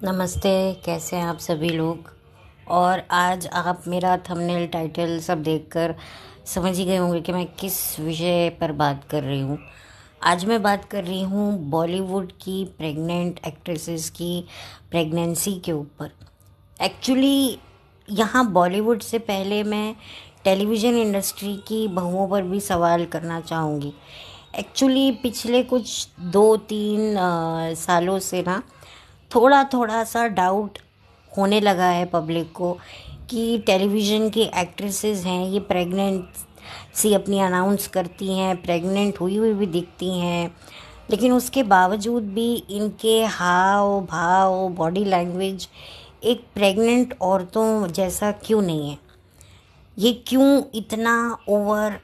नमस्ते। कैसे हैं आप सभी लोग। और आज आप मेरा थंबनेल टाइटल सब देखकर समझ ही गए होंगे कि मैं किस विषय पर बात कर रही हूँ। आज मैं बात कर रही हूँ बॉलीवुड की प्रेग्नेंट एक्ट्रेसेस की प्रेगनेंसी के ऊपर। एक्चुअली यहाँ बॉलीवुड से पहले मैं टेलीविज़न इंडस्ट्री की बहुओं पर भी सवाल करना चाहूँगी। एक्चुअली पिछले कुछ 2-3 सालों से ना थोड़ा थोड़ा सा डाउट होने लगा है पब्लिक को कि टेलीविज़न की एक्ट्रेसेस हैं ये प्रेग्नेंसी अपनी अनाउंस करती हैं, प्रेग्नेंट हुई हुई भी दिखती हैं, लेकिन उसके बावजूद भी इनके हाव भाव बॉडी लैंग्वेज एक प्रेग्नेंट औरतों जैसा क्यों नहीं है। ये क्यों इतना ओवर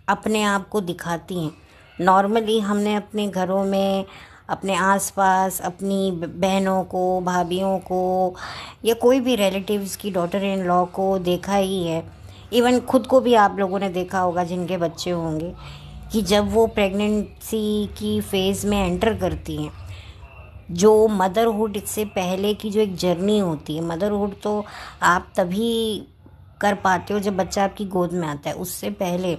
अपने आप को दिखाती हैं। नॉर्मली हमने अपने घरों में अपने आसपास अपनी बहनों को, भाभीयों को या कोई भी रिलेटिव्स की डॉटर इन लॉ को देखा ही है। इवन खुद को भी आप लोगों ने देखा होगा जिनके बच्चे होंगे कि जब वो प्रेगनेंसी की फ़ेज़ में एंटर करती हैं, जो मदरहुड से पहले की जो एक जर्नी होती है, मदरहुड तो आप तभी कर पाते हो जब बच्चा आपकी गोद में आता है। उससे पहले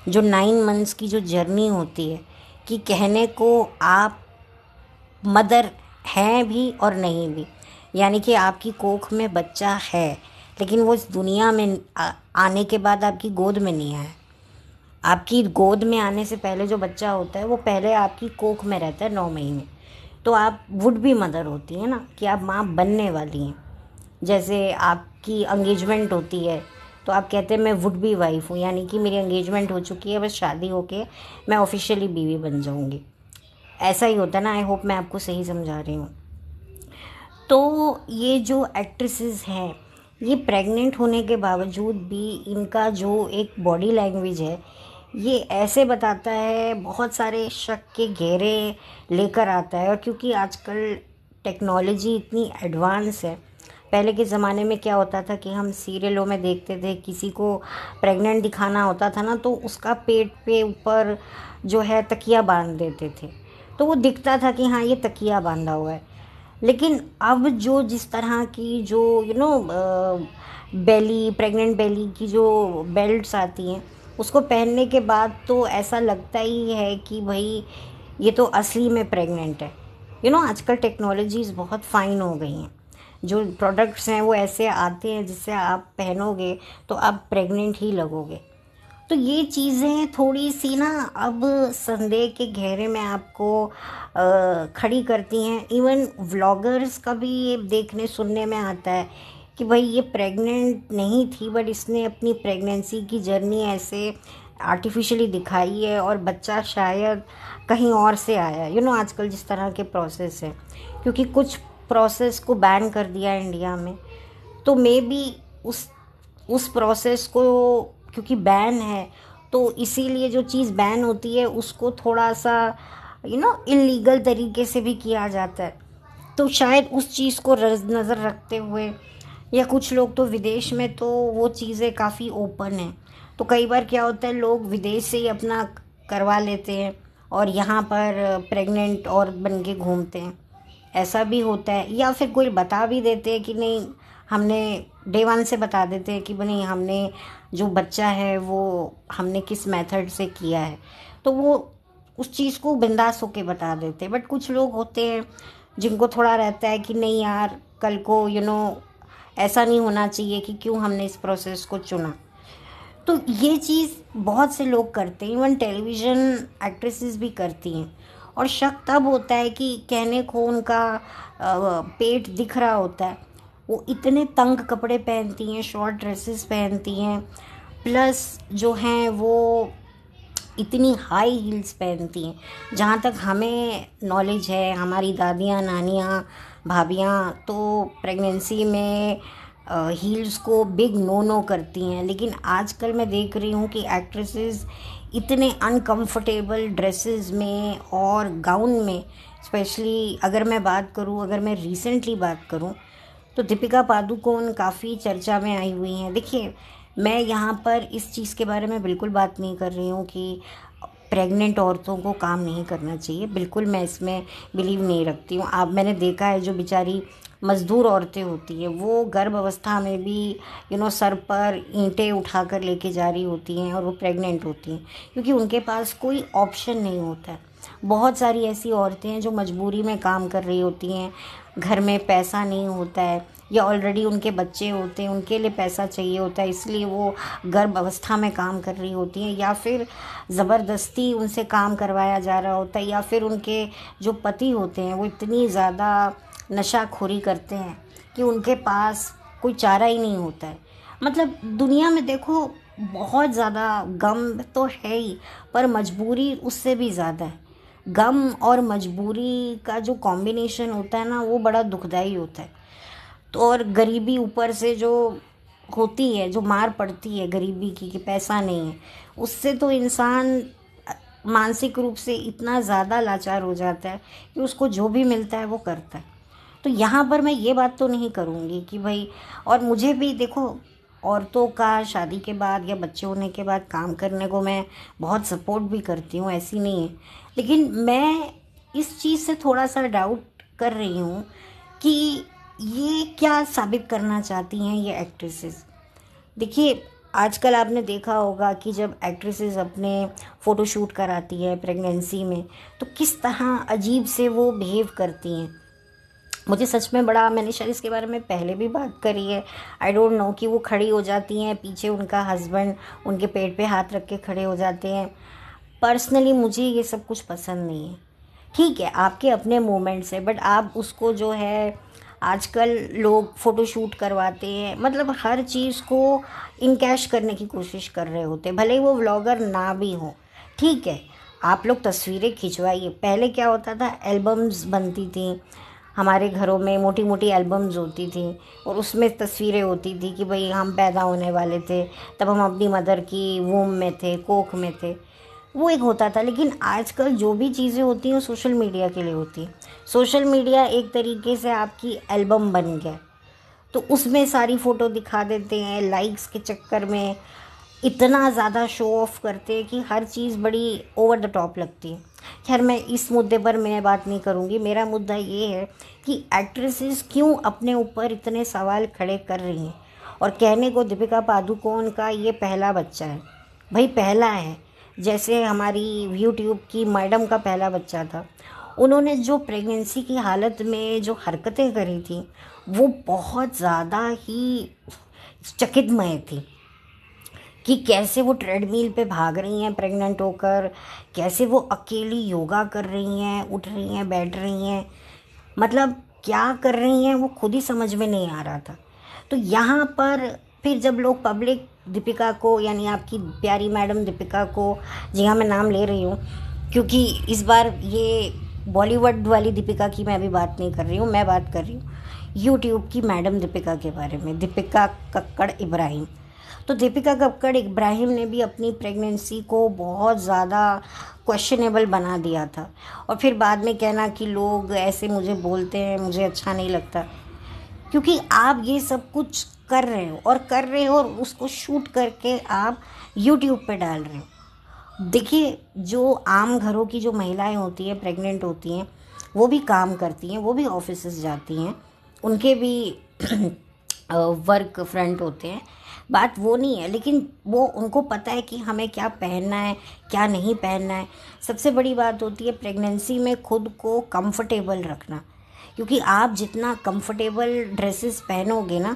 जो 9 मंथ्स की जो जर्नी होती है कि कहने को आप मदर हैं भी और नहीं भी, यानी कि आपकी कोख में बच्चा है लेकिन वो इस दुनिया में आने के बाद आपकी गोद में नहीं आया। आपकी गोद में आने से पहले जो बच्चा होता है वो पहले आपकी कोख में रहता है 9 महीने। तो आप वुड बी मदर होती हैं ना, कि आप माँ बनने वाली हैं। जैसे आपकी एंगेजमेंट होती है तो आप कहते हैं मैं वुड बी वाइफ हूँ, यानी कि मेरी एंगेजमेंट हो चुकी है, बस शादी होके मैं ऑफिशियली बीवी बन जाऊँगी। ऐसा ही होता है ना। आई होप मैं आपको सही समझा रही हूँ। तो ये जो एक्ट्रेसेस हैं ये प्रेग्नेंट होने के बावजूद भी इनका जो एक बॉडी लैंग्वेज है ये ऐसे बताता है, बहुत सारे शक के घेरे लेकर आता है। और क्योंकि आजकल टेक्नोलॉजी इतनी एडवांस है, पहले के ज़माने में क्या होता था कि हम सीरियलों में देखते थे, किसी को प्रेग्नेंट दिखाना होता था ना तो उसका पेट पे ऊपर जो है तकिया बांध देते थे, तो वो दिखता था कि हाँ ये तकिया बांधा हुआ है। लेकिन अब जो जिस तरह की जो बेली, प्रेग्नेंट बेली की जो बेल्ट्स आती हैं उसको पहनने के बाद तो ऐसा लगता ही है कि भाई ये तो असली में प्रेग्नेंट है। आजकल टेक्नोलॉजीज़ बहुत फ़ाइन हो गई हैं। जो प्रोडक्ट्स हैं वो ऐसे आते हैं जिससे आप पहनोगे तो आप प्रेग्नेंट ही लगोगे। तो ये चीज़ें थोड़ी सी ना अब संदेह के घेरे में आपको खड़ी करती हैं। इवन व्लॉगर्स का भी ये देखने सुनने में आता है कि भाई ये प्रेग्नेंट नहीं थी बट इसने अपनी प्रेगनेंसी की जर्नी ऐसे आर्टिफिशियली दिखाई है और बच्चा शायद कहीं और से आया। आजकल जिस तरह के प्रोसेस हैं, क्योंकि कुछ प्रोसेस को बैन कर दिया है इंडिया में, तो मे बी उस प्रोसेस को, क्योंकि बैन है तो इसीलिए जो चीज़ बैन होती है उसको थोड़ा सा इलीगल तरीके से भी किया जाता है। तो शायद उस चीज़ को नज़र रखते हुए, या कुछ लोग तो विदेश में तो वो चीज़ें काफ़ी ओपन हैं, तो कई बार क्या होता है लोग विदेश से ही अपना करवा लेते हैं और यहाँ पर प्रेग्नेंट औरत बन के घूमते हैं। ऐसा भी होता है। या फिर कोई बता भी देते हैं कि नहीं, हमने डे 1 से बता देते हैं कि नहीं हमने जो बच्चा है वो हमने किस मेथड से किया है, तो वो उस चीज़ को बिंदास होके बता देते हैं। बट कुछ लोग होते हैं जिनको थोड़ा रहता है कि नहीं यार, कल को ऐसा नहीं होना चाहिए कि क्यों हमने इस प्रोसेस को चुना। तो ये चीज़ बहुत से लोग करते हैं, इवन टेलीविज़न एक्ट्रेसेस भी करती हैं। और शक तब होता है कि कहने को उनका पेट दिख रहा होता है, वो इतने तंग कपड़े पहनती हैं, शॉर्ट ड्रेसेस पहनती हैं, प्लस जो हैं वो इतनी हाई हील्स पहनती हैं। जहाँ तक हमें नॉलेज है, हमारी दादियाँ, नानियाँ, भाभियाँ तो प्रेगनेंसी में हील्स को बिग नो करती हैं। लेकिन आजकल मैं देख रही हूँ कि एक्ट्रेसेस इतने अनकंफर्टेबल ड्रेसेस में और गाउन में, स्पेशली अगर मैं रिसेंटली बात करूँ तो दीपिका पादुकोण काफ़ी चर्चा में आई हुई हैं। देखिए, मैं यहाँ पर इस चीज़ के बारे में बिल्कुल बात नहीं कर रही हूँ कि प्रेग्नेंट औरतों को काम नहीं करना चाहिए, बिल्कुल मैं इसमें बिलीव नहीं रखती हूँ। मैंने देखा है जो बेचारी मज़दूर औरतें होती हैं, वो गर्भ अवस्था में भी सर पर ईंटें उठा कर लेके जा रही होती हैं और वो प्रेग्नेंट होती हैं, क्योंकि उनके पास कोई ऑप्शन नहीं होता है। बहुत सारी ऐसी औरतें हैं जो मजबूरी में काम कर रही होती हैं, घर में पैसा नहीं होता है या ऑलरेडी उनके बच्चे होते हैं, उनके लिए पैसा चाहिए होता है, इसलिए वो गर्भ अवस्था में काम कर रही होती हैं, या फिर ज़बरदस्ती उनसे काम करवाया जा रहा होता है, या फिर उनके जो पति होते हैं वो इतनी ज़्यादा नशाखोरी करते हैं कि उनके पास कोई चारा ही नहीं होता है। मतलब दुनिया में देखो बहुत ज़्यादा गम तो है ही, पर मजबूरी उससे भी ज़्यादा है। गम और मजबूरी का जो कॉम्बिनेशन होता है ना, वो बड़ा दुखदाई होता है। तो और गरीबी ऊपर से जो होती है, जो मार पड़ती है गरीबी की कि पैसा नहीं है, उससे तो इंसान मानसिक रूप से इतना ज़्यादा लाचार हो जाता है कि उसको जो भी मिलता है वो करता है। तो यहाँ पर मैं ये बात तो नहीं करूँगी कि भाई, और मुझे भी देखो औरतों का शादी के बाद या बच्चे होने के बाद काम करने को मैं बहुत सपोर्ट भी करती हूँ, ऐसी नहीं है। लेकिन मैं इस चीज़ से थोड़ा सा डाउट कर रही हूँ कि ये क्या साबित करना चाहती हैं ये एक्ट्रेसेस। देखिए, आजकल आपने देखा होगा कि जब एक्ट्रेसेस अपने फ़ोटोशूट कराती है प्रेगनेंसी में, तो किस तरह अजीब से वो बिहेव करती हैं। मुझे सच में बड़ा, मैंने शायद इसके बारे में पहले भी बात करी है, आई डोंट नो, कि वो खड़ी हो जाती हैं, पीछे उनका हस्बैंड उनके पेट पे हाथ रख के खड़े हो जाते हैं। पर्सनली मुझे ये सब कुछ पसंद नहीं है। ठीक है, आपके अपने मोमेंट्स है, बट आप उसको जो है, आजकल लोग फ़ोटोशूट करवाते हैं, मतलब हर चीज़ को इनकैश करने की कोशिश कर रहे होते हैं, भले ही वो व्लॉगर ना भी हो। ठीक है, आप लोग तस्वीरें खिंचवाइए। पहले क्या होता था, एल्बम्स बनती थी हमारे घरों में, मोटी मोटी एल्बम्स होती थी और उसमें तस्वीरें होती थी कि भाई हम पैदा होने वाले थे, तब हम अपनी मदर की वूम में थे, कोख में थे, वो एक होता था। लेकिन आजकल जो भी चीज़ें होती हैं सोशल मीडिया के लिए होती हैं। सोशल मीडिया एक तरीके से आपकी एल्बम बन गया, तो उसमें सारी फ़ोटो दिखा देते हैं, लाइक्स के चक्कर में इतना ज़्यादा शो ऑफ करते हैं कि हर चीज़ बड़ी ओवर द टॉप लगती है। खैर, मैं इस मुद्दे पर मैं बात नहीं करूँगी। मेरा मुद्दा ये है कि एक्ट्रेसेस क्यों अपने ऊपर इतने सवाल खड़े कर रही हैं। और कहने को दीपिका पादुकोण का ये पहला बच्चा है, भाई पहला है, जैसे हमारी यूट्यूब की मैडम का पहला बच्चा था। उन्होंने जो प्रेगनेंसी की हालत में जो हरकतें करी थी, वो बहुत ज़्यादा ही चकितमय थी कि कैसे वो ट्रेडमिल पे भाग रही हैं प्रेग्नेंट होकर, कैसे वो अकेली योगा कर रही हैं, उठ रही हैं, बैठ रही हैं, मतलब क्या कर रही हैं वो खुद ही समझ में नहीं आ रहा था। तो यहाँ पर फिर जब लोग पब्लिक दीपिका को, यानी आपकी प्यारी मैडम दीपिका को, जी हाँ मैं नाम ले रही हूँ क्योंकि इस बार ये बॉलीवुड वाली दीपिका की मैं अभी बात नहीं कर रही हूँ, मैं बात कर रही हूँ यूट्यूब की मैडम दीपिका के बारे में, दीपिका कक्कड़ इब्राहिम। तो दीपिका कक्कड़ इब्राहिम ने भी अपनी प्रेगनेंसी को बहुत ज़्यादा क्वेश्चनेबल बना दिया था, और फिर बाद में कहना कि लोग ऐसे मुझे बोलते हैं, मुझे अच्छा नहीं लगता, क्योंकि आप ये सब कुछ कर रहे हो और उसको शूट करके आप यूट्यूब पे डाल रहे हो। देखिए, जो आम घरों की जो महिलाएं होती हैं, प्रेग्नेंट होती हैं, वो भी काम करती हैं, वो भी ऑफिसेस जाती हैं, उनके भी वर्क फ्रंट होते हैं, बात वो नहीं है। लेकिन वो, उनको पता है कि हमें क्या पहनना है, क्या नहीं पहनना है। सबसे बड़ी बात होती है प्रेगनेंसी में खुद को कंफर्टेबल रखना, क्योंकि आप जितना कंफर्टेबल ड्रेसेस पहनोगे ना,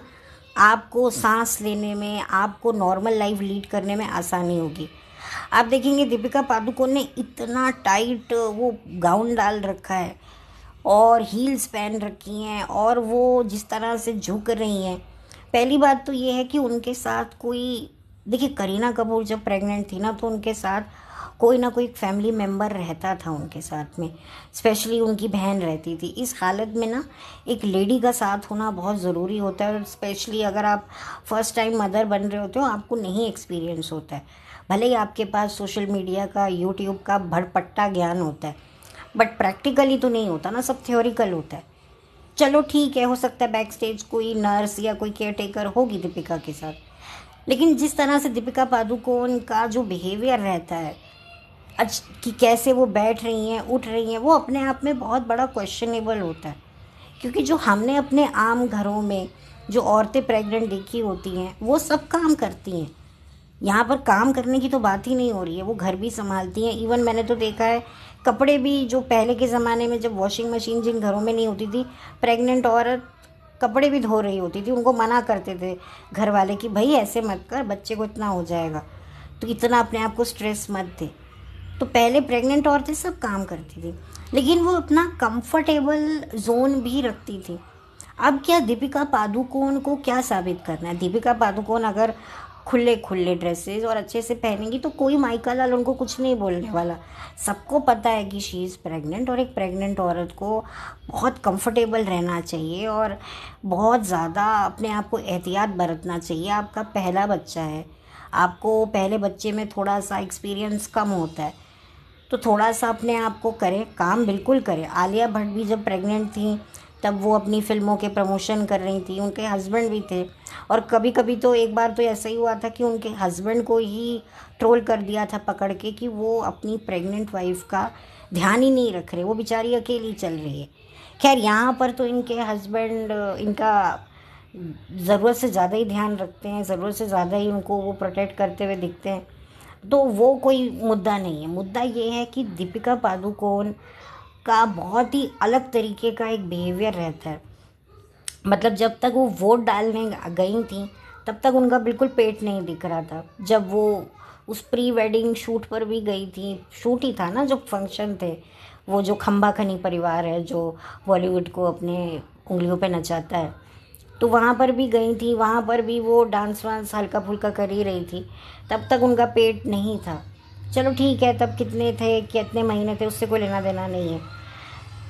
आपको सांस लेने में, आपको नॉर्मल लाइफ लीड करने में आसानी होगी। आप देखेंगे दीपिका पादुकोण ने इतना टाइट वो गाउन डाल रखा है और हील्स पहन रखी हैं, और वो जिस तरह से झुक रही हैं। पहली बात तो ये है कि उनके साथ कोई, देखिए करीना कपूर जब प्रेग्नेंट थी ना, तो उनके साथ कोई ना कोई फैमिली मेम्बर रहता था उनके साथ में, स्पेशली उनकी बहन रहती थी। इस हालत में ना एक लेडी का साथ होना बहुत ज़रूरी होता है, और स्पेशली अगर आप फर्स्ट टाइम मदर बन रहे होते हो, आपको नहीं एक्सपीरियंस होता है। भले ही आपके पास सोशल मीडिया का, यूट्यूब का भरपट्टा ज्ञान होता है, बट प्रैक्टिकली तो नहीं होता ना, सब थ्योरिकल होता है। चलो ठीक है, हो सकता है बैक स्टेज कोई नर्स या कोई केयर टेकर होगी दीपिका के साथ, लेकिन जिस तरह से दीपिका पादुकोण का जो बिहेवियर रहता है, कि कैसे वो बैठ रही हैं, उठ रही हैं, वो अपने आप में बहुत बड़ा क्वेश्चनेबल होता है क्योंकि जो हमने अपने आम घरों में जो औरतें प्रेग्नेंट देखी होती हैं वो सब काम करती हैं। यहाँ पर काम करने की तो बात ही नहीं हो रही है, वो घर भी संभालती हैं। इवन मैंने तो देखा है कपड़े भी, जो पहले के ज़माने में जब वॉशिंग मशीन जिन घरों में नहीं होती थी, प्रेग्नेंट औरत कपड़े भी धो रही होती थी, उनको मना करते थे घर वाले कि भाई ऐसे मत कर, बच्चे को इतना हो जाएगा, तो इतना अपने आप को स्ट्रेस मत दे। तो पहले प्रेग्नेंट औरतें सब काम करती थी, लेकिन वो अपना कंफर्टेबल जोन भी रखती थी। अब क्या दीपिका पादुकोण को क्या साबित करना है? दीपिका पादुकोण अगर खुले खुले ड्रेसेस और अच्छे से पहनेंगी तो कोई माइका लाल उनको कुछ नहीं बोलने वाला। सबको पता है कि शी इज़ प्रेग्नेंट, और एक प्रेग्नेंट औरत को बहुत कंफर्टेबल रहना चाहिए और बहुत ज़्यादा अपने आप को एहतियात बरतना चाहिए। आपका पहला बच्चा है, आपको पहले बच्चे में थोड़ा सा एक्सपीरियंस कम होता है, तो थोड़ा सा अपने आप को करें, काम बिल्कुल करें। आलिया भट्ट भी जब प्रेग्नेंट थी तब वो अपनी फ़िल्मों के प्रमोशन कर रही थी, उनके हस्बैंड भी थे, और कभी कभी तो एक बार तो ऐसा ही हुआ था कि उनके हस्बैंड को ही ट्रोल कर दिया था पकड़ के कि वो अपनी प्रेग्नेंट वाइफ का ध्यान ही नहीं रख रहे, वो बेचारी अकेली चल रही है। खैर यहाँ पर तो इनके हस्बैंड इनका ज़रूरत से ज़्यादा ही ध्यान रखते हैं, ज़रूरत से ज़्यादा ही उनको वो प्रोटेक्ट करते हुए दिखते हैं, तो वो कोई मुद्दा नहीं है। मुद्दा ये है कि दीपिका पादुकोण का बहुत ही अलग तरीके का एक बिहेवियर रहता है। मतलब जब तक वो वोट डालने गई थी तब तक उनका बिल्कुल पेट नहीं दिख रहा था। जब वो उस प्री वेडिंग शूट पर भी गई थी, शूट ही था ना, जो फंक्शन थे, वो जो खंबा खनी परिवार है जो बॉलीवुड को अपने उंगलियों पे नचाता है, तो वहाँ पर भी गई थी, वहाँ पर भी वो डांस वांस हल्का फुल्का कर ही रही थी, तब तक उनका पेट नहीं था। चलो ठीक है, तब कितने थे, कितने महीने थे, उससे कोई लेना देना नहीं है।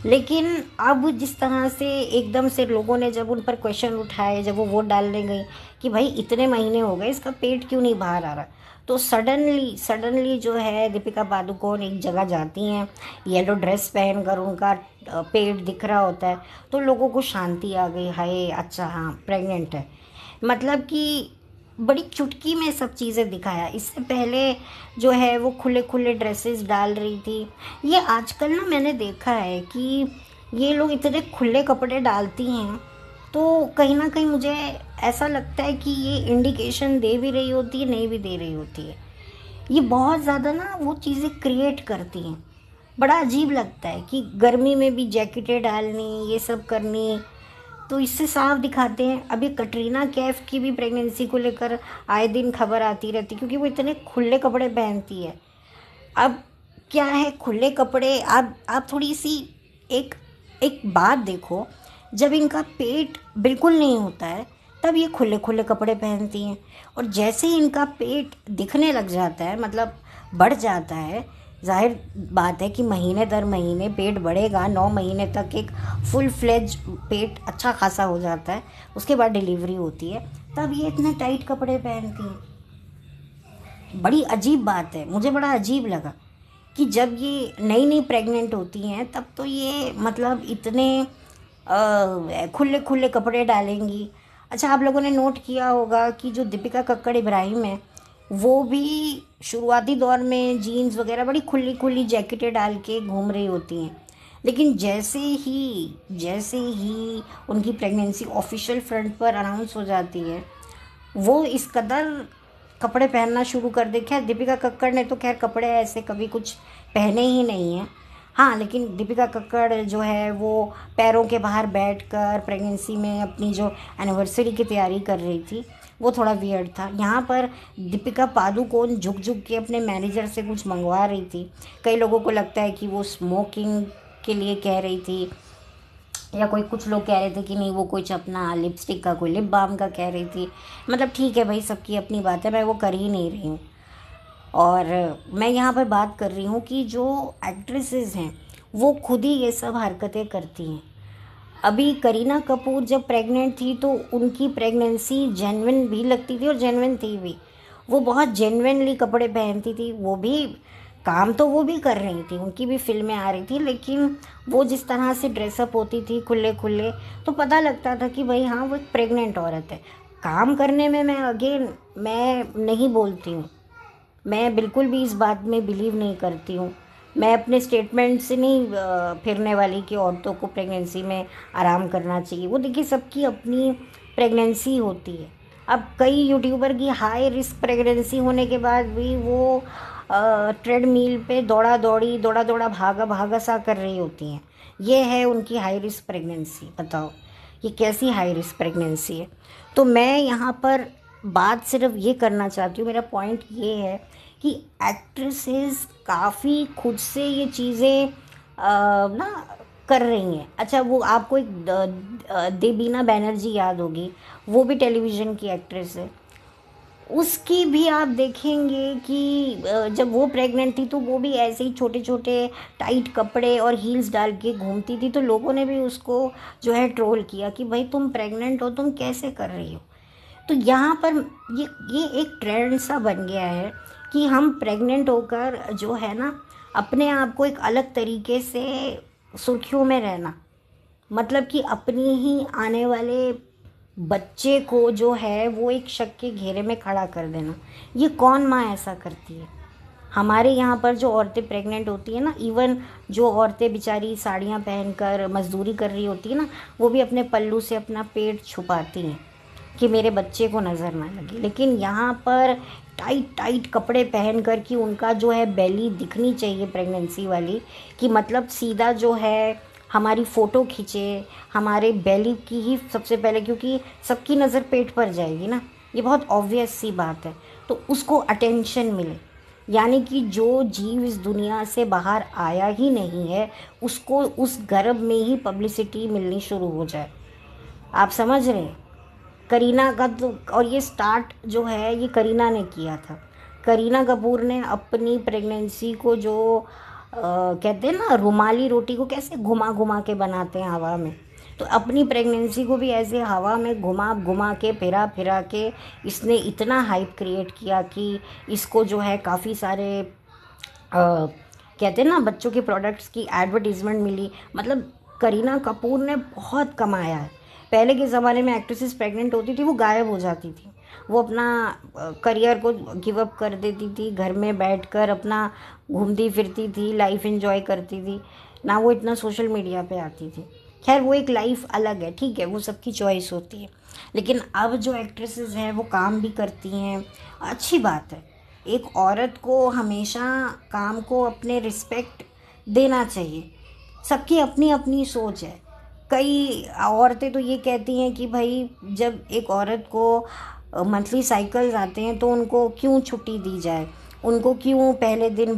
लेकिन अब जिस तरह से एकदम से लोगों ने जब उन पर क्वेश्चन उठाए, जब वो वोट डालने गई कि भाई इतने महीने हो गए, इसका पेट क्यों नहीं बाहर आ रहा, तो सडनली जो है दीपिका पादुकोण एक जगह जाती हैं, येलो ड्रेस पहन कर, उनका पेट दिख रहा होता है, तो लोगों को शांति आ गई, हाय अच्छा हाँ प्रेग्नेंट है। मतलब कि बड़ी चुटकी में सब चीज़ें दिखाया। इससे पहले जो है वो खुले खुले ड्रेसेस डाल रही थी। ये आजकल ना मैंने देखा है कि ये लोग इतने खुले कपड़े डालती हैं, तो कहीं ना कहीं मुझे ऐसा लगता है कि ये इंडिकेशन दे भी रही होती है, नहीं भी दे रही होती है। ये बहुत ज़्यादा ना वो चीज़ें क्रिएट करती हैं। बड़ा अजीब लगता है कि गर्मी में भी जैकेटें डालनी, ये सब करनी, तो इससे साफ दिखाते हैं। अभी कटरीना कैफ की भी प्रेगनेंसी को लेकर आए दिन खबर आती रहती, क्योंकि वो इतने खुले कपड़े पहनती है। अब क्या है, खुले कपड़े, आप थोड़ी सी एक एक बात देखो, जब इनका पेट बिल्कुल नहीं होता है तब ये खुले खुले कपड़े पहनती हैं, और जैसे ही इनका पेट दिखने लग जाता है, मतलब बढ़ जाता है, जाहिर बात है कि महीने दर महीने पेट बढ़ेगा, 9 महीने तक एक फुल फ्लेज पेट अच्छा खासा हो जाता है, उसके बाद डिलीवरी होती है, तब ये इतने टाइट कपड़े पहनती हैं। बड़ी अजीब बात है, मुझे बड़ा अजीब लगा कि जब ये नई नई प्रेग्नेंट होती हैं तब तो ये मतलब इतने खुले खुले कपड़े डालेंगी। अच्छा, आप लोगों ने नोट किया होगा कि जो दीपिका कक्कड़ इब्राहिम है वो भी शुरुआती दौर में जीन्स वगैरह बड़ी खुली खुली जैकेटें डाल के घूम रही होती हैं, लेकिन जैसे ही उनकी प्रेगनेंसी ऑफिशियल फ्रंट पर अनाउंस हो जाती है, वो इस कदर कपड़े पहनना शुरू कर दे। खैर दीपिका कक्कड़ ने तो खैर कपड़े ऐसे कभी कुछ पहने ही नहीं हैं, हाँ, लेकिन दीपिका कक्कड़ जो है वो पैरों के बाहर बैठकर प्रेगनेंसी में अपनी जो एनिवर्सरी की तैयारी कर रही थी, वो थोड़ा वियर्ड था। यहाँ पर दीपिका पादुकोण झुक झुक के अपने मैनेजर से कुछ मंगवा रही थी। कई लोगों को लगता है कि वो स्मोकिंग के लिए कह रही थी, या कुछ लोग कह रहे थे कि नहीं वो कुछ अपना लिपस्टिक का, कोई लिप बाम का कह रही थी। मतलब ठीक है भाई, सबकी अपनी बात है, मैं वो कर ही नहीं रही हूँ। और मैं यहाँ पर बात कर रही हूँ कि जो एक्ट्रेसेस हैं वो खुद ही ये सब हरकतें करती हैं। अभी करीना कपूर जब प्रेग्नेंट थी तो उनकी प्रेगनेंसी जेन्युइन भी लगती थी और जेन्युइन थी भी, वो बहुत जेन्युइनली कपड़े पहनती थी, वो भी काम तो वो भी कर रही थी, उनकी भी फिल्में आ रही थी, लेकिन वो जिस तरह से ड्रेसअप होती थी खुले खुले, तो पता लगता था कि भाई हाँ वो एक प्रेग्नेंट औरत है। काम करने में मैं नहीं बोलती हूँ, मैं बिल्कुल भी इस बात में बिलीव नहीं करती हूँ मैं अपने स्टेटमेंट से नहीं फिरने वाली कि औरतों को प्रेगनेंसी में आराम करना चाहिए। वो देखिए सबकी अपनी प्रेगनेंसी होती है। अब कई यूट्यूबर की हाई रिस्क प्रेगनेंसी होने के बाद भी वो ट्रेडमिल पे दौड़ा दौड़ा भागा भागा सा कर रही होती हैं। ये है उनकी हाई रिस्क प्रेगनेंसी। बताओ ये कैसी हाई रिस्क प्रेगनेंसी है। तो मैं यहाँ पर बात सिर्फ ये करना चाहती हूँ, मेरा पॉइंट ये है कि एक्ट्रेसेस काफ़ी खुद से ये चीज़ें ना कर रही हैं। अच्छा, वो आपको एक देबीना बैनर्जी याद होगी, वो भी टेलीविज़न की एक्ट्रेस है। उसकी भी आप देखेंगे कि जब वो प्रेग्नेंट थी तो वो भी ऐसे ही छोटे छोटे टाइट कपड़े और हील्स डाल के घूमती थी, तो लोगों ने भी उसको जो है ट्रोल किया कि भाई तुम प्रेग्नेंट हो, तुम कैसे कर रही हो। तो यहाँ पर ये एक ट्रेंड सा बन गया है कि हम प्रेग्नेंट होकर जो है ना अपने आप को एक अलग तरीके से सुर्खियों में रहना, मतलब कि अपनी ही आने वाले बच्चे को जो है वो एक शक के घेरे में खड़ा कर देना। ये कौन माँ ऐसा करती है। हमारे यहाँ पर जो औरतें प्रेग्नेंट होती है ना, इवन जो औरतें बेचारी साड़ियाँ पहनकर मजदूरी कर रही होती है ना, वो भी अपने पल्लू से अपना पेट छुपाती हैं कि मेरे बच्चे को नज़र ना लगे। लेकिन यहाँ पर टाइट टाइट कपड़े पहन कर कि उनका जो है बेली दिखनी चाहिए प्रेगनेंसी वाली, कि मतलब सीधा जो है हमारी फ़ोटो खींचे हमारे बेली की ही सबसे पहले, क्योंकि सबकी नज़र पेट पर जाएगी ना, ये बहुत ऑब्वियस सी बात है। तो उसको अटेंशन मिले, यानी कि जो जीव इस दुनिया से बाहर आया ही नहीं है उसको उस गर्भ में ही पब्लिसिटी मिलनी शुरू हो जाए। आप समझ रहे हैं। करीना का तो, और ये स्टार्ट जो है ये करीना ने किया था। करीना कपूर ने अपनी प्रेगनेंसी को जो कहते हैं ना रुमाली रोटी को कैसे घुमा घुमा के बनाते हैं हवा में, तो अपनी प्रेगनेंसी को भी ऐसे हवा में घुमा घुमा के फिरा फिरा के इसने इतना हाइप क्रिएट किया कि इसको जो है काफ़ी सारे कहते हैं ना बच्चों के प्रोडक्ट्स की एडवर्टीज़मेंट मिली। मतलब करीना कपूर ने बहुत कमाया है। पहले के ज़माने में एक्ट्रेसेस प्रेग्नेंट होती थी वो गायब हो जाती थी, वो अपना करियर को गिव अप कर देती थी, घर में बैठकर अपना घूमती फिरती थी, लाइफ एंजॉय करती थी ना, वो इतना सोशल मीडिया पे आती थी। खैर वो एक लाइफ अलग है, ठीक है, वो सबकी चॉइस होती है। लेकिन अब जो एक्ट्रेसेस हैं वो काम भी करती हैं, अच्छी बात है। एक औरत को हमेशा काम को अपने रिस्पेक्ट देना चाहिए। सबकी अपनी अपनी सोच है। कई औरतें तो ये कहती हैं कि भाई जब एक औरत को मंथली साइकिल्स आते हैं तो उनको क्यों छुट्टी दी जाए, उनको क्यों पहले दिन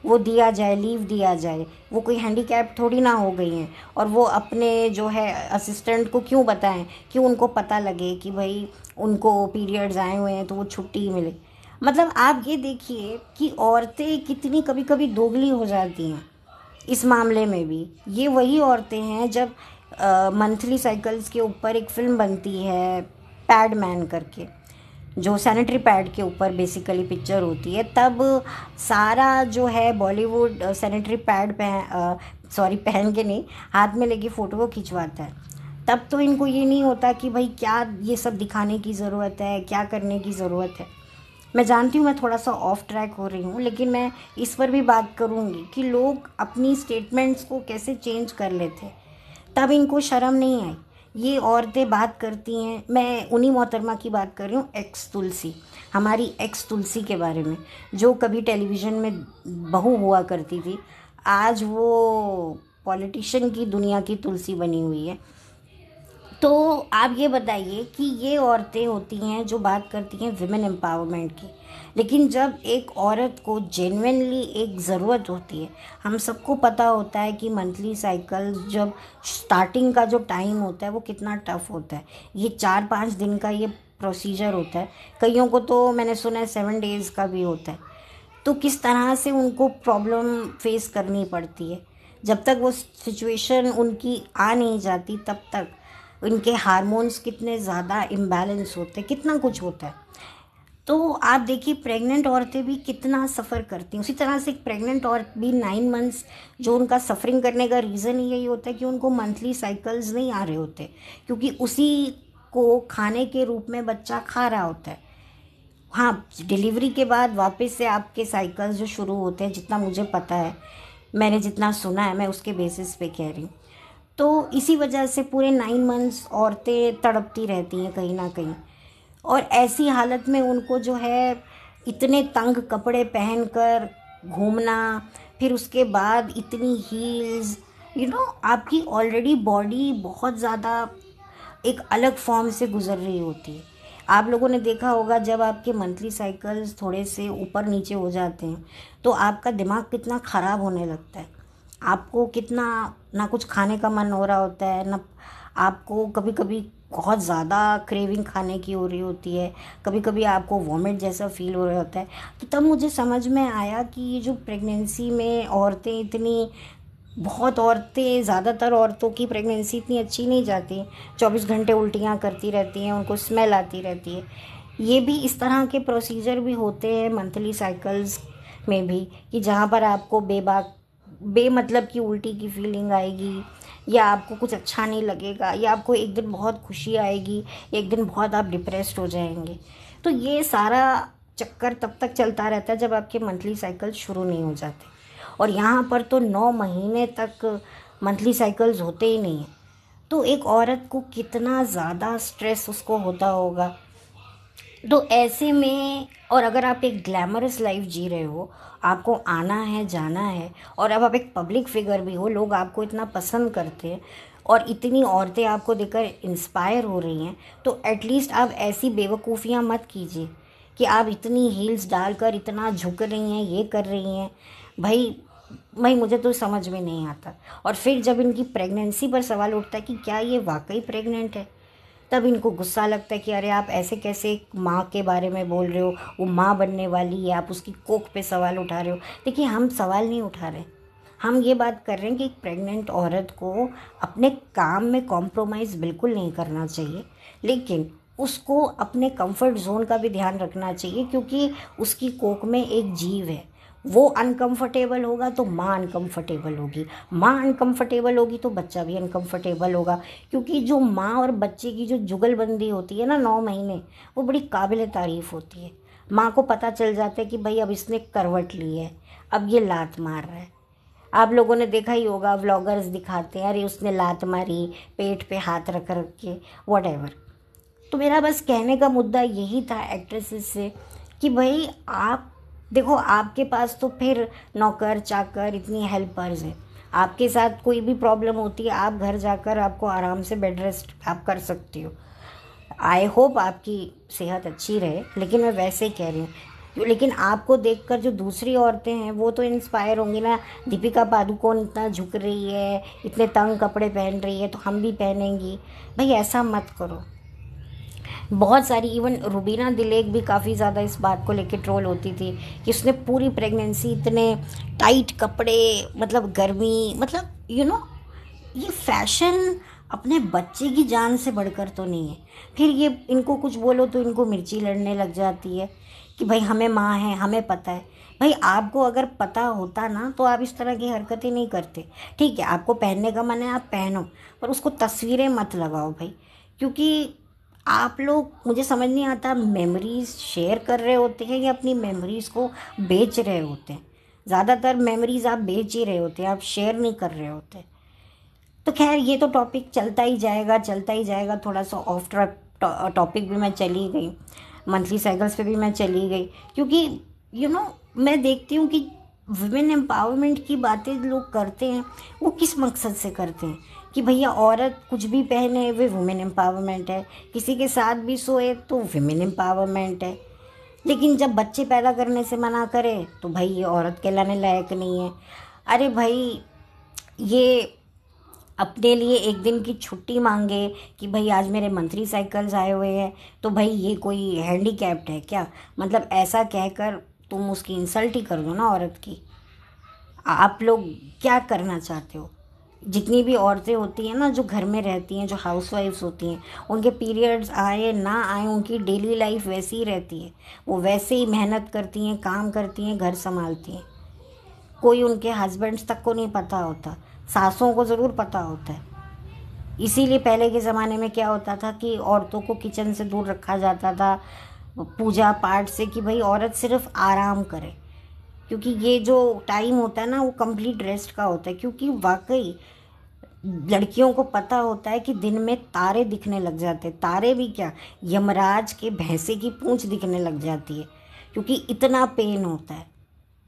वो दिया जाए, लीव दिया जाए। वो कोई हैंडीकैप थोड़ी ना हो गई हैं, और वो अपने जो है असिस्टेंट को क्यों बताएं कि उनको पता लगे कि भाई उनको पीरियड्स आए हुए हैं तो वो छुट्टी मिले। मतलब आप ये देखिए कि औरतें कितनी कभी कभी दोगली हो जाती हैं इस मामले में भी। ये वही औरतें हैं जब मंथली साइकिल्स के ऊपर एक फिल्म बनती है पैड मैन करके, जो सैनिटरी पैड के ऊपर बेसिकली पिक्चर होती है, तब सारा जो है बॉलीवुड सैनिटरी पैड पहन के नहीं, हाथ में लेके फ़ोटो खिंचवाता है। तब तो इनको ये नहीं होता कि भाई क्या ये सब दिखाने की ज़रूरत है, क्या करने की ज़रूरत है। मैं जानती हूँ मैं थोड़ा सा ऑफ ट्रैक हो रही हूँ, लेकिन मैं इस पर भी बात करूँगी कि लोग अपनी स्टेटमेंट्स को कैसे चेंज कर लेते, तब इनको शर्म नहीं आई। ये औरतें बात करती हैं, मैं उन्हीं मोहतरमा की बात कर रही हूँ, एक्स तुलसी, हमारी एक्स तुलसी के बारे में, जो कभी टेलीविज़न में बहू हुआ करती थी, आज वो पॉलिटिशियन की दुनिया की तुलसी बनी हुई है। तो आप ये बताइए कि ये औरतें होती हैं जो बात करती हैं विमेन एम्पावरमेंट की, लेकिन जब एक औरत को जेन्युइनली एक ज़रूरत होती है, हम सबको पता होता है कि मंथली साइकिल जब स्टार्टिंग का जो टाइम होता है वो कितना टफ़ होता है। ये 4-5 दिन का ये प्रोसीजर होता है, कईयों को तो मैंने सुना है 7 डेज़ का भी होता है। तो किस तरह से उनको प्रॉब्लम फेस करनी पड़ती है, जब तक वो सिचुएशन उनकी आ नहीं जाती तब तक उनके हार्मोन्स कितने ज़्यादा इम्बैलेंस होते हैं, कितना कुछ होता है। तो आप देखिए प्रेग्नेंट औरतें भी कितना सफ़र करती हैं। उसी तरह से एक प्रेग्नेंट औरत भी 9 मंथ्स जो उनका सफ़रिंग करने का रीज़न यही होता है कि उनको मंथली साइकिल्स नहीं आ रहे होते, क्योंकि उसी को खाने के रूप में बच्चा खा रहा होता है। हाँ, डिलीवरी के बाद वापस से आपके साइकिल्स जो शुरू होते हैं, जितना मुझे पता है, मैंने जितना सुना है, मैं उसके बेसिस पे कह रही हूँ। तो इसी वजह से पूरे 9 मंथ्स औरतें तड़पती रहती हैं कहीं ना कहीं, और ऐसी हालत में उनको जो है इतने तंग कपड़े पहनकर घूमना, फिर उसके बाद इतनी हील्स, आपकी ऑलरेडी बॉडी बहुत ज़्यादा एक अलग फॉर्म से गुजर रही होती है। आप लोगों ने देखा होगा जब आपके मंथली साइकिल्स थोड़े से ऊपर नीचे हो जाते हैं तो आपका दिमाग कितना ख़राब होने लगता है। आपको कितना ना कुछ खाने का मन हो रहा होता है, ना आपको कभी कभी बहुत ज़्यादा क्रेविंग खाने की हो रही होती है, कभी कभी आपको वॉमिट जैसा फील हो रहा होता है। तो तब मुझे समझ में आया कि ये जो प्रेगनेंसी में औरतें इतनी, बहुत औरतें, ज़्यादातर औरतों की प्रेगनेंसी इतनी अच्छी नहीं जाती, 24 घंटे उल्टियाँ करती रहती हैं, उनको स्मेल आती रहती है। ये भी इस तरह के प्रोसीजर भी होते हैं मंथली साइकिल्स में भी, कि जहाँ पर आपको बेमतलब की उल्टी की फीलिंग आएगी, या आपको कुछ अच्छा नहीं लगेगा, या आपको एक दिन बहुत खुशी आएगी, एक दिन बहुत आप डिप्रेस्ड हो जाएंगे। तो ये सारा चक्कर तब तक चलता रहता है जब आपके मंथली साइकिल शुरू नहीं हो जाते। और यहाँ पर तो 9 महीने तक मंथली साइकिल्स होते ही नहीं हैं। तो एक औरत को कितना ज़्यादा स्ट्रेस उसको होता होगा। तो ऐसे में, और अगर आप एक ग्लैमरस लाइफ जी रहे हो, आपको आना है जाना है, और अब आप एक पब्लिक फिगर भी हो, लोग आपको इतना पसंद करते हैं और इतनी औरतें आपको देखकर इंस्पायर हो रही हैं, तो एटलीस्ट आप ऐसी बेवकूफ़ियाँ मत कीजिए कि आप इतनी हील्स डालकर इतना झुक रही हैं, ये कर रही हैं। भाई भाई मुझे तो समझ में नहीं आता। और फिर जब इनकी प्रेगनेंसी पर सवाल उठता है कि क्या ये वाकई प्रेग्नेंट है, तब इनको गुस्सा लगता है कि अरे आप ऐसे कैसे एक माँ के बारे में बोल रहे हो, वो माँ बनने वाली है, आप उसकी कोख पे सवाल उठा रहे हो। देखिए, हम सवाल नहीं उठा रहे, हम ये बात कर रहे हैं कि एक प्रेग्नेंट औरत को अपने काम में कॉम्प्रोमाइज़ बिल्कुल नहीं करना चाहिए, लेकिन उसको अपने कंफर्ट जोन का भी ध्यान रखना चाहिए, क्योंकि उसकी कोख में एक जीव है। वो अनकंफर्टेबल होगा तो माँ अनकंफर्टेबल होगी, माँ अनकंफर्टेबल होगी तो बच्चा भी अनकंफर्टेबल होगा। क्योंकि जो माँ और बच्चे की जो जुगलबंदी होती है ना 9 महीने, वो बड़ी काबिल तारीफ़ होती है। माँ को पता चल जाता है कि भाई अब इसने करवट ली है, अब ये लात मार रहा है। आप लोगों ने देखा ही होगा, व्लॉगर्स दिखाते हैं अरे उसने लात मारी, पेट पे हाथ रख रख के, वट। तो मेरा बस कहने का मुद्दा यही था एक्ट्रेसेस से कि भाई आप देखो, आपके पास तो फिर नौकर चाकर इतनी हेल्पर्स हैं, आपके साथ कोई भी प्रॉब्लम होती है आप घर जाकर आपको आराम से बेड रेस्ट आप कर सकती हो। आई होप आपकी सेहत अच्छी रहे, लेकिन मैं वैसे ही कह रही हूँ। लेकिन आपको देखकर जो दूसरी औरतें हैं वो तो इंस्पायर होंगी ना, दीपिका पादुकोण इतना झुक रही है, इतने तंग कपड़े पहन रही है, तो हम भी पहनेंगी। भाई ऐसा मत करो। बहुत सारी, इवन रुबीना दिलेक भी काफ़ी ज़्यादा इस बात को लेकर ट्रोल होती थी कि उसने पूरी प्रेगनेंसी इतने टाइट कपड़े, मतलब गर्मी, मतलब ये फैशन अपने बच्चे की जान से बढ़कर तो नहीं है। फिर ये इनको कुछ बोलो तो इनको मिर्ची लड़ने लग जाती है कि भाई हमें माँ है, हमें पता है। भाई आपको अगर पता होता ना तो आप इस तरह की हरकतें नहीं करते। ठीक है, आपको पहनने का मन है, आप पहनो, पर उसको तस्वीरें मत लगाओ भाई। क्योंकि आप लोग, मुझे समझ नहीं आता, मेमोरीज शेयर कर रहे होते हैं या अपनी मेमोरीज को बेच रहे होते हैं। ज़्यादातर मेमोरीज आप बेच ही रहे होते हैं, आप शेयर नहीं कर रहे होते। तो खैर, ये तो टॉपिक चलता ही जाएगा, चलता ही जाएगा। थोड़ा सा ऑफ टॉपिक भी मैं चली गई, मंथली साइकिल्स पे भी मैं चली गई, क्योंकि मैं देखती हूँ कि वुमेन एम्पावरमेंट की बातें लोग करते हैं, वो किस मकसद से करते हैं कि भैया औरत कुछ भी पहने वे वुमेन एम्पावरमेंट है, किसी के साथ भी सोए तो वुमेन एम्पावरमेंट है। लेकिन जब बच्चे पैदा करने से मना करे तो भाई ये औरत कहलाने लायक नहीं है। अरे भाई, ये अपने लिए एक दिन की छुट्टी मांगे कि भाई आज मेरे मंथली साइकिल्स आए हुए हैं, तो भाई ये कोई हैंडीकैप्ड है क्या? मतलब ऐसा कहकर तुम उसकी इंसल्ट ही कर दो ना औरत की। आप लोग क्या करना चाहते हो? जितनी भी औरतें होती हैं ना जो घर में रहती हैं, जो हाउसवाइफ्स होती हैं, उनके पीरियड्स आए ना आए, उनकी डेली लाइफ वैसी ही रहती है। वो वैसे ही मेहनत करती हैं, काम करती हैं, घर संभालती हैं। कोई उनके हस्बैंड्स तक को नहीं पता होता, सासों को ज़रूर पता होता है। इसीलिए पहले के ज़माने में क्या होता था कि औरतों को किचन से दूर रखा जाता था, पूजा पाठ से कि भाई औरत सिर्फ आराम करे, क्योंकि ये जो टाइम होता है ना वो कंप्लीट रेस्ट का होता है। क्योंकि वाकई लड़कियों को पता होता है कि दिन में तारे दिखने लग जाते हैं, तारे भी क्या, यमराज के भैंसे की पूंछ दिखने लग जाती है, क्योंकि इतना पेन होता है।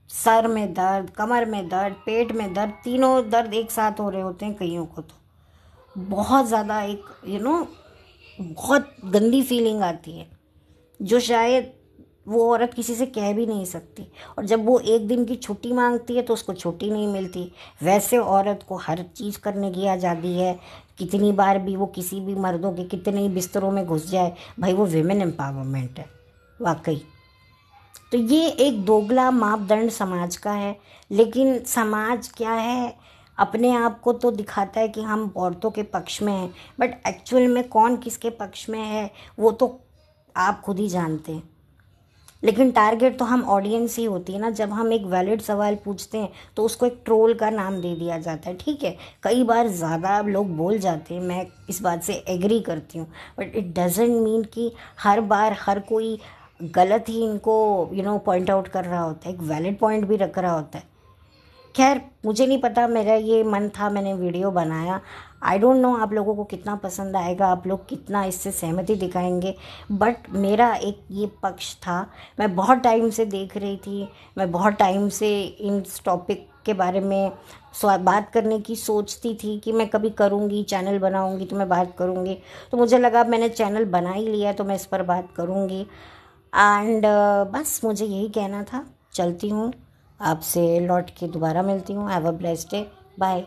सर में दर्द, कमर में दर्द, पेट में दर्द, तीनों दर्द एक साथ हो रहे होते हैं कईयों को। तो बहुत ज़्यादा एक बहुत गंदी फीलिंग आती है, जो शायद वो औरत किसी से कह भी नहीं सकती। और जब वो एक दिन की छुट्टी मांगती है तो उसको छुट्टी नहीं मिलती। वैसे औरत को हर चीज़ करने की आज़ादी है, कितनी बार भी वो किसी भी मर्दों के कितने ही बिस्तरों में घुस जाए, भाई वो विमेन एम्पावरमेंट है वाकई। तो ये एक दोगला मापदंड समाज का है। लेकिन समाज क्या है, अपने आप को तो दिखाता है कि हम औरतों के पक्ष में हैं, बट एक्चुअल में कौन किसके पक्ष में है वो तो आप खुद ही जानते हैं। लेकिन टारगेट तो हम ऑडियंस ही होती है ना। जब हम एक वैलिड सवाल पूछते हैं तो उसको एक ट्रोल का नाम दे दिया जाता है। ठीक है, कई बार ज़्यादा लोग बोल जाते हैं, मैं इस बात से एग्री करती हूँ, बट इट डजेंट मीन कि हर बार हर कोई गलत ही इनको पॉइंट आउट कर रहा होता है, एक वैलिड पॉइंट भी रख रहा होता है। खैर मुझे नहीं पता, मेरा ये मन था, मैंने वीडियो बनाया। आई डोंट नो आप लोगों को कितना पसंद आएगा, आप लोग कितना इससे सहमति दिखाएंगे, बट मेरा एक ये पक्ष था। मैं बहुत टाइम से देख रही थी, मैं बहुत टाइम से इस टॉपिक के बारे में बात करने की सोचती थी कि मैं कभी करूँगी, चैनल बनाऊँगी तो मैं बात करूँगी। तो मुझे लगा मैंने चैनल बना ही लिया तो मैं इस पर बात करूँगी। एंड बस मुझे यही कहना था। चलती हूँ, आपसे लौट के दोबारा मिलती हूँ। Have a blessed day, bye.